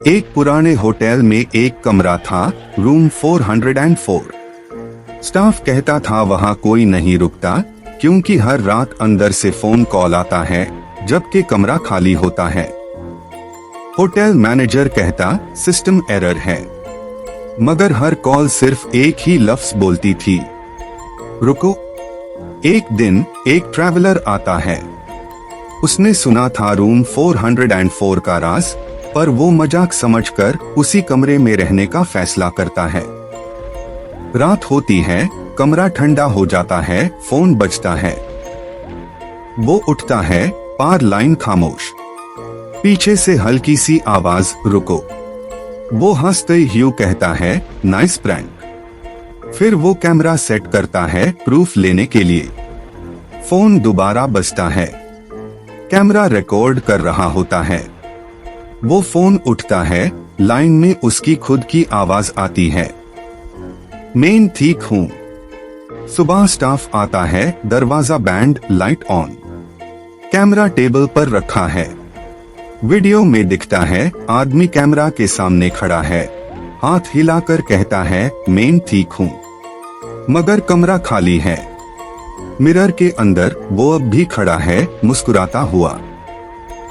एक पुराने होटल में एक कमरा था, रूम 404। स्टाफ कहता था वहाँ कोई नहीं रुकता क्योंकि हर रात अंदर से फोन कॉल आता है जबकि कमरा खाली होता है। होटल मैनेजर कहता सिस्टम एरर है, मगर हर कॉल सिर्फ एक ही लफ्ज बोलती थी, रुको। एक दिन एक ट्रैवलर आता है। उसने सुना था रूम 404 का राज, पर वो मजाक समझकर उसी कमरे में रहने का फैसला करता है। रात होती है, कमरा ठंडा हो जाता है, फोन बजता है। वो उठता है, पार लाइन खामोश। पीछे से हल्की सी आवाज, रुको। वो हंसते ह्यू कहता है, नाइस प्रैंक। फिर वो कैमरा सेट करता है प्रूफ लेने के लिए। फोन दोबारा बजता है, कैमरा रिकॉर्ड कर रहा होता है। वो फोन उठता है, लाइन में उसकी खुद की आवाज आती है, मैं ठीक हूं। सुबह स्टाफ आता है, दरवाजा band, light on. Camera table पर रखा है। वीडियो में दिखता है आदमी कैमरा के सामने खड़ा है, हाथ हिलाकर कहता है मैं ठीक हूं, मगर कमरा खाली है। मिरर के अंदर वो अब भी खड़ा है, मुस्कुराता हुआ।